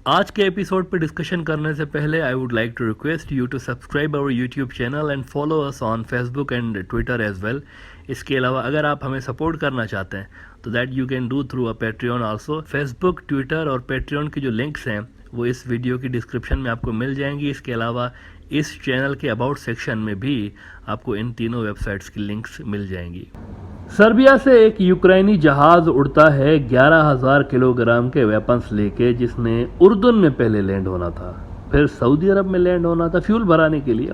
आज के एपिसोड पे डिस्कशन करने से पहले I would like to request you to subscribe our YouTube channel and follow us on Facebook and Twitter as well. इसके अलावा अगर आप हमें सपोर्ट करना चाहते हैं तो that you can do through a Patreon also. Facebook, Twitter और पेट्रियन की जो लिंक्स हैं वो इस वीडियो की डिस्क्रिप्शन में आपको मिल जाएंगी। इसके अलावा इस चैनल के अबाउट सेक्शन में भी आपको इन तीनों वेबसाइट्स की लिंक्स मिल जाएंगी। सर्बिया से एक यूक्रेनी जहाज उड़ता है 11,000 किलोग्राम के वेपन्स लेके, जिसने उर्दून में पहले लैंड होना था, फिर सऊदी अरब में लैंड होना था फ्यूल भराने के लिए।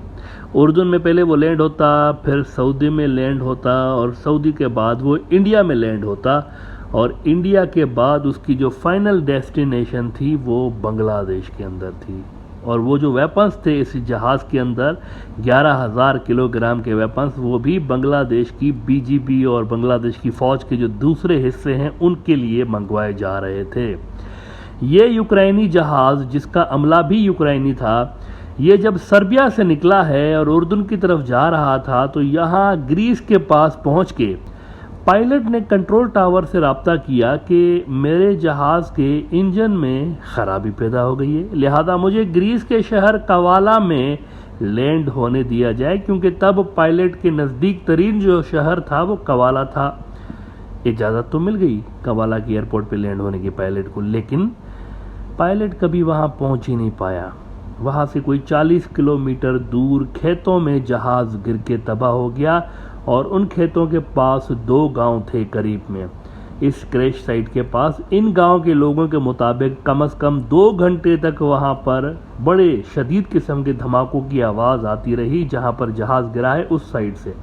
उर्दून में पहले वो लैंड होता, फिर सऊदी में लैंड होता और सऊदी के बाद वो इंडिया में लैंड होता और इंडिया के बाद उसकी जो फाइनल डेस्टिनेशन थी वो बांग्लादेश के अंदर थी। और वो जो वेपन्स थे इस जहाज़ के अंदर 11,000 किलोग्राम के वेपन्स, वो भी बांग्लादेश की बीजीबी और बांग्लादेश की फ़ौज के जो दूसरे हिस्से हैं उनके लिए मंगवाए जा रहे थे। ये यूक्रेनी जहाज़ जिसका अमला भी यूक्रेनी था, ये जब सर्बिया से निकला है और उर्दून की तरफ जा रहा था तो यहाँ ग्रीस के पास पहुँच के पायलट ने कंट्रोल टावर से राब्ता किया कि मेरे जहाज़ के इंजन में ख़राबी पैदा हो गई है, लिहाजा मुझे ग्रीस के शहर कवाला में लैंड होने दिया जाए, क्योंकि तब पायलट के नज़दीक तरीन जो शहर था वो कवाला था। इजाज़त तो मिल गई कवाला की एयरपोर्ट पे लैंड होने की पायलट को, लेकिन पायलट कभी वहाँ पहुँच ही नहीं पाया। वहाँ से कोई 40 किलोमीटर दूर खेतों में जहाज़ गिर के तबाह हो गया और उन खेतों के पास 2 गांव थे करीब में। इस क्रैश साइट के पास इन गांव के लोगों के मुताबिक कम से कम 2 घंटे तक वहां पर बड़े शदीद किस्म के धमाकों की आवाज़ आती रही जहां पर जहाज़ गिरा है उस साइड से।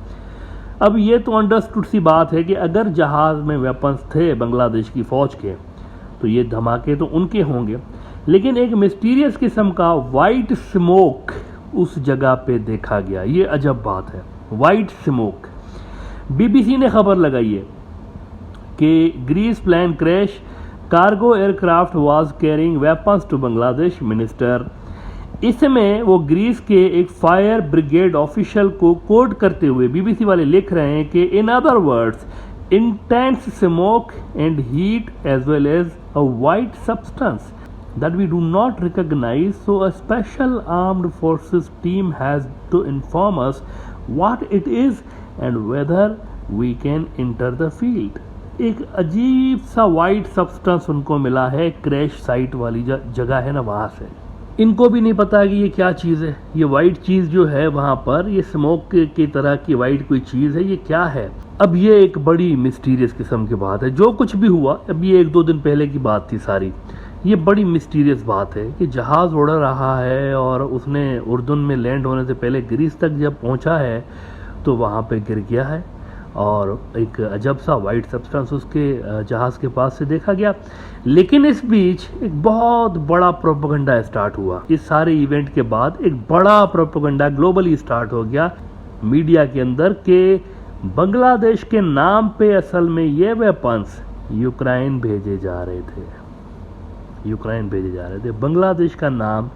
अब ये तो अंडरस्टूड सी बात है कि अगर जहाज़ में वेपन्स थे बांग्लादेश की फ़ौज के तो ये धमाके तो उनके होंगे, लेकिन एक मिस्टीरियस किस्म का वाइट स्मोक उस जगह पे देखा गया। ये अजब बात है, वाइट स्मोक। बीबीसी ने खबर लगाई है कि Greece plane crash, cargo aircraft was carrying weapons to Bangladesh minister. इसमें वो ग्रीस के एक फायर ब्रिगेड ऑफिशियल को कोट करते हुए बीबीसी वाले लिख रहे हैं कि in other words intense smoke and heat as well as a white substance that we do not recognize, so a special armed forces team has to inform us what it is and whether we can enter the field। एक अजीब सा white substance उनको मिला है crash site वाली जगह है ना, वहाँ से। इनको भी नहीं पता कि ये क्या चीज़ है। ये वाइट चीज़ जो है वहाँ पर, ये स्मोक की तरह की वाइट कोई चीज़ है, ये क्या है? अब ये एक बड़ी मिस्टीरियस किस्म की बात है। जो कुछ भी हुआ, अब ये 1-2 दिन पहले की बात थी सारी, ये बड़ी मिस्टीरियस बात है कि जहाज़ उड़ रहा है और उसने उर्दून में लैंड होने से पहले ग्रीस तक जब पहुंचा है तो वहाँ पे गिर गया है और एक अजब सा वाइट सब्सटेंस उसके जहाज़ के पास से देखा गया। लेकिन इस बीच एक बहुत बड़ा प्रोपेगेंडा स्टार्ट हुआ। इस सारे इवेंट के बाद एक बड़ा प्रोपेगेंडा ग्लोबली स्टार्ट हो गया मीडिया के अंदर कि बांग्लादेश के नाम पे असल में ये वेपन्स यूक्रेन भेजे जा रहे थे। बांग्लादेश का नाम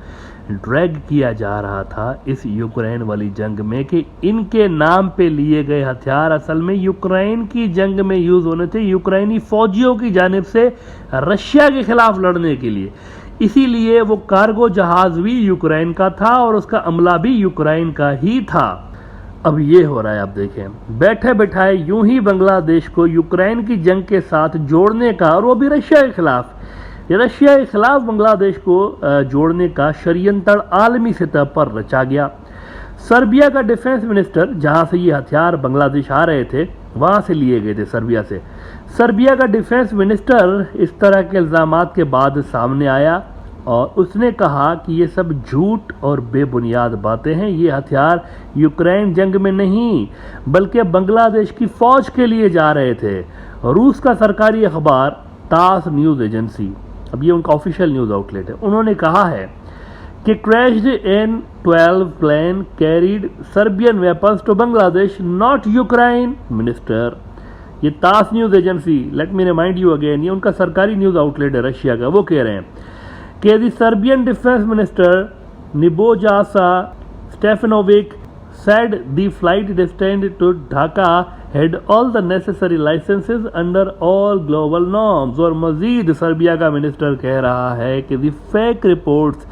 ड्रैग किया जा रहा था इस यूक्रेन वाली जंग में कि इनके नाम पे लिए गए हथियार असल में यूक्रेन की जंग में यूज होने थे, यूक्रेनी फौजियों की जानिब से रशिया के खिलाफ लड़ने के लिए। इसीलिए वो कार्गो जहाज भी यूक्रेन का था और उसका अमला भी यूक्रेन का ही था। अब ये हो रहा है, आप देखें, बैठे बैठाए यूं ही बांग्लादेश को यूक्रेन की जंग के साथ जोड़ने का, और वो भी रशिया के खिलाफ, रशिया के खिलाफ बांग्लादेश को जोड़ने का षड्यंत्र आलमी सतह पर रचा गया। सर्बिया का डिफेंस मिनिस्टर, जहां से ये हथियार बांग्लादेश आ रहे थे वहां से लिए गए थे सर्बिया से, सर्बिया का डिफेंस मिनिस्टर इस तरह के इल्ज़ामात के बाद सामने आया और उसने कहा कि ये सब झूठ और बेबुनियाद बातें हैं। ये हथियार यूक्रेन जंग में नहीं बल्कि बांग्लादेश की फौज के लिए जा रहे थे। रूस का सरकारी अखबार तास न्यूज़ एजेंसी, अब ये उनका ऑफिशियल न्यूज़ आउटलेट है, उन्होंने कहा है कि crashed in 12 plane carried Serbian weapons to Bangladesh not Ukraine minister. ये TASS news agency, let me remind you again, ये उनका सरकारी न्यूज़ आउटलेट है रशिया का, वो कह रहे हैं कि the Serbian defence minister Nebojsa Stefanovic said the flight destined to Dhaka had all the necessary licenses under all global norms. और मजीद सर्बिया का मिनिस्टर कह रहा है कि the fake reports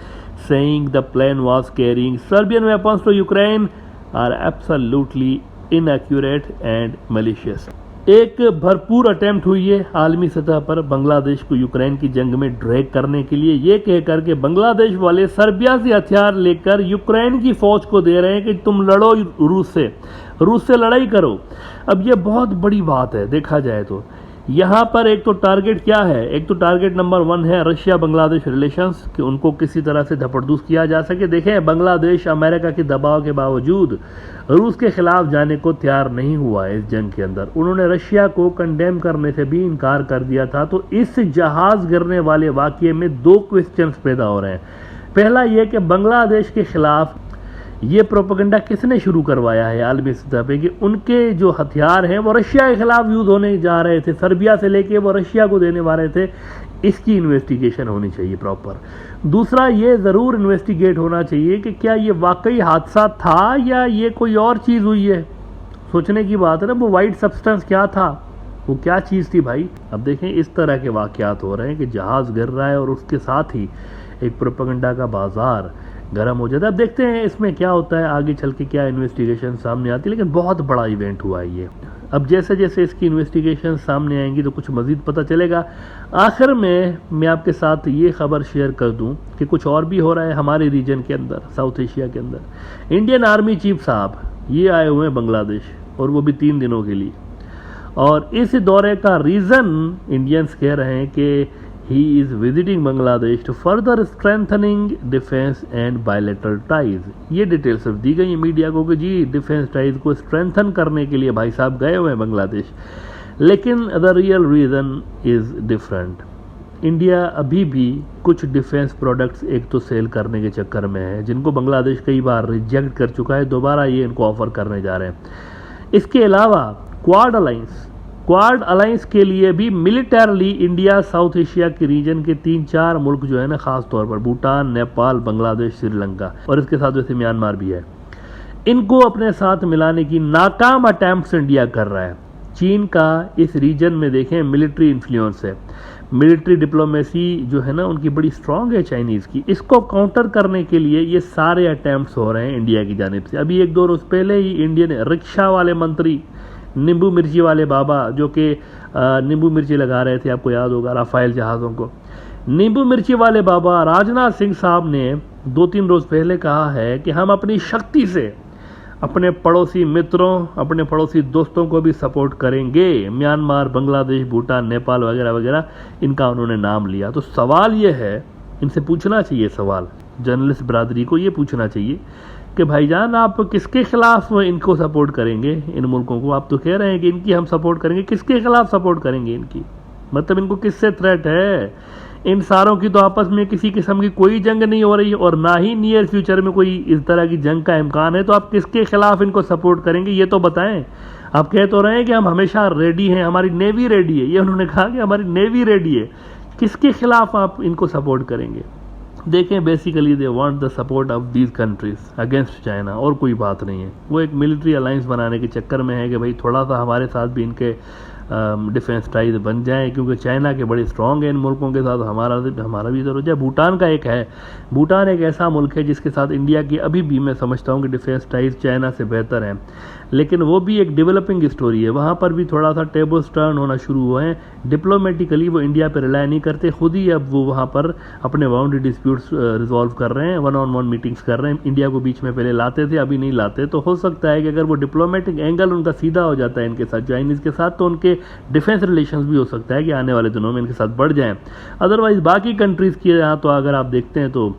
saying the plane was carrying Serbian weapons to Ukraine are absolutely inaccurate and malicious. एक भरपूर attempt हुई है आलमी सतह पर बांग्लादेश को यूक्रेन की जंग में ड्रैग करने के लिए, ये कहकर के बांग्लादेश वाले सर्बिया से हथियार लेकर यूक्रेन की फौज को दे रहे हैं कि तुम लड़ो रूस से लड़ाई करो। अब ये बहुत बड़ी बात है देखा जाए तो। यहाँ पर एक तो टारगेट क्या है, एक तो टारगेट नंबर 1 है रशिया बांग्लादेश रिलेशंस, कि उनको किसी तरह से धपड़धूस किया जा सके। देखें बांग्लादेश अमेरिका के दबाव के बावजूद रूस के खिलाफ जाने को तैयार नहीं हुआ है इस जंग के अंदर। उन्होंने रशिया को कंडेम करने से भी इनकार कर दिया था। तो इस जहाज गिरने वाले वाकये में 2 क्वेश्चंस पैदा हो रहे हैं। पहला ये कि बांग्लादेश के खिलाफ ये प्रोपेगेंडा किसने शुरू करवाया है आलमी सतह पे कि उनके जो हथियार हैं वो रशिया के खिलाफ यूज होने जा रहे थे, सर्बिया से लेके वो रशिया को देने वाले थे। इसकी इन्वेस्टिगेशन होनी चाहिए प्रॉपर। दूसरा ये ज़रूर इन्वेस्टिगेट होना चाहिए कि क्या ये वाकई हादसा था या ये कोई और चीज़ हुई है। सोचने की बात है ना, वो वाइट सब्सटेंस क्या था, वो क्या चीज़ थी भाई। अब देखें इस तरह के वाक़यात हो रहे हैं कि जहाज़ गिर रहा है और उसके साथ ही एक प्रोपेगेंडा का बाजार गर्म हो जाता है। अब देखते हैं इसमें क्या होता है आगे चल के, क्या इन्वेस्टिगेशन सामने आती है। लेकिन बहुत बड़ा इवेंट हुआ है ये। अब जैसे जैसे इसकी इन्वेस्टिगेशन सामने आएंगी तो कुछ मज़ीद पता चलेगा। आखिर में मैं आपके साथ ये खबर शेयर कर दूं कि कुछ और भी हो रहा है हमारे रीजन के अंदर, साउथ एशिया के अंदर। इंडियन आर्मी चीफ साहब ये आए हुए हैं बांग्लादेश, और वो भी 3 दिनों के लिए। और इस दौरे का रीज़न इंडियंस कह रहे हैं कि he is visiting Bangladesh to further strengthening defense and bilateral ties। ये डिटेल सिर्फ दी गई है मीडिया को कि जी डिफेंस टाइज को स्ट्रेंथन करने के लिए भाई साहब गए हुए हैं बांग्लादेश। लेकिन the real reason is different. India अभी भी कुछ डिफेंस प्रोडक्ट्स एक तो सेल करने के चक्कर में है जिनको बांग्लादेश कई बार रिजेक्ट कर चुका है, दोबारा ये इनको ऑफर करने जा रहे हैं। इसके अलावा क्वाड अलायंस के लिए भी मिलिटरली इंडिया साउथ एशिया के रीजन के 3-4 मुल्क जो है ना, खास तौर पर भूटान, नेपाल, बांग्लादेश, श्रीलंका और इसके साथ वैसे म्यांमार भी है, इनको अपने साथ मिलाने की नाकाम अटैम्प्ट्स इंडिया कर रहा है। चीन का इस रीजन में देखें मिलिट्री इन्फ्लुएंस है, मिलिट्री डिप्लोमेसी जो है ना उनकी बड़ी स्ट्रांग है चाइनीज़ की। इसको काउंटर करने के लिए ये सारे अटैम्प्ट्स हो रहे हैं इंडिया की जानिब से। अभी 1-2 रोज़ पहले ही इंडियन रिक्शा वाले मंत्री, नींबू मिर्ची वाले बाबा जो कि नींबू मिर्ची लगा रहे थे, आपको याद होगा राफेल जहाज़ों को, नींबू मिर्ची वाले बाबा राजनाथ सिंह साहब ने 2-3 रोज़ पहले कहा है कि हम अपनी शक्ति से अपने पड़ोसी मित्रों, अपने पड़ोसी दोस्तों को भी सपोर्ट करेंगे। म्यांमार, बांग्लादेश, भूटान, नेपाल वगैरह वगैरह इनका उन्होंने नाम लिया। तो सवाल ये है, इनसे पूछना चाहिए सवाल, जर्नलिस्ट बरादरी को ये पूछना चाहिए कि भाईजान आप किसके खिलाफ इनको सपोर्ट करेंगे, इन मुल्कों को। आप तो कह रहे हैं कि इनकी हम सपोर्ट करेंगे, किसके खिलाफ सपोर्ट करेंगे इनकी, मतलब इनको किससे थ्रेट है। इन सारों की तो आपस में किसी किस्म की कोई जंग नहीं हो रही और ना ही नियर फ्यूचर में कोई इस तरह की जंग का इम्कान है। तो आप किसके खिलाफ इनको सपोर्ट करेंगे ये तो बताएं। आप कह तो रहे हैं कि हम हमेशा रेडी हैं, हमारी नेवी रेडी है, ये उन्होंने कहा कि हमारी नेवी रेडी है। किसके खिलाफ आप इनको सपोर्ट करेंगे। देखें basically they want the support of these countries against China, और कोई बात नहीं है। वो एक मिलिट्री अलायंस बनाने के चक्कर में है कि भाई थोड़ा सा हमारे साथ भी इनके डिफेंस टाइज बन जाए, क्योंकि चाइना के बड़े स्ट्रॉन्ग है इन मुल्कों के साथ, हमारा भी इधर हो जाए। भूटान का एक है, भूटान एक ऐसा मुल्क है जिसके साथ इंडिया की अभी भी मैं समझता हूँ कि डिफेंस टाइज चाइना से बेहतर हैं, लेकिन वो भी एक डेवलपिंग स्टोरी है। वहाँ पर भी थोड़ा सा टेबल्स टर्न होना शुरू हुए हैं। डिप्लोमेटिकली वो इंडिया पर रिलाई नहीं करते, खुद ही अब वो वहाँ पर अपने बाउंड्री डिस्प्यूट्स रिजॉल्व कर रहे हैं, 1-on-1 मीटिंग्स कर रहे हैं। इंडिया को बीच में पहले लाते थे, अभी नहीं लाते। तो हो सकता है कि अगर वो डिप्लोमेटिक एंगल उनका सीधा हो जाता है इनके साथ, चाइनीज़ के साथ, तो उनके डिफेंस रिलेशंस भी हो सकता है कि आने वाले दिनों में इनके साथ बढ़ जाएं। अदरवाइज बाकी कंट्रीज़ के यहाँ तो अगर आप देखते हैं तो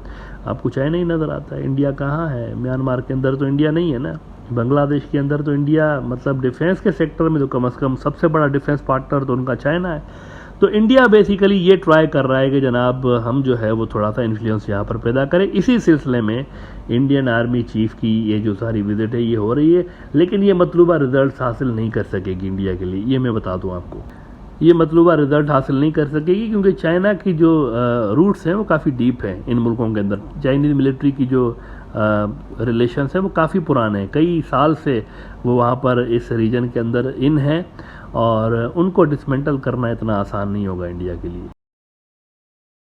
आपको चाइना ही नज़र आता है। इंडिया कहाँ है? म्यांमार के अंदर तो इंडिया नहीं है ना, बांग्लादेश के अंदर तो इंडिया, मतलब डिफेंस के सेक्टर में तो कम से कम सबसे बड़ा डिफेंस पार्टनर तो उनका चाइना है। तो इंडिया बेसिकली ये ट्राई कर रहा है कि जनाब हम जो है वो थोड़ा सा इन्फ्लुएंस यहाँ पर पैदा करें। इसी सिलसिले में इंडियन आर्मी चीफ की ये जो सारी विजिट है ये हो रही है, लेकिन ये मतलूबा रिजल्ट हासिल नहीं कर सकेगी इंडिया के लिए, ये मैं बता दूँ आपको। ये मतलूबा रिजल्ट हासिल नहीं कर सकेगी क्योंकि चाइना की जो रूट्स हैं वो काफ़ी डीप हैं इन मुल्कों के अंदर। चाइनीज़ मिलिट्री की जो रिलेशंस है वो काफ़ी पुराने हैं, कई साल से वो वहाँ पर इस रीजन के अंदर इन हैं और उनको डिसमेंटल करना इतना आसान नहीं होगा इंडिया के लिए।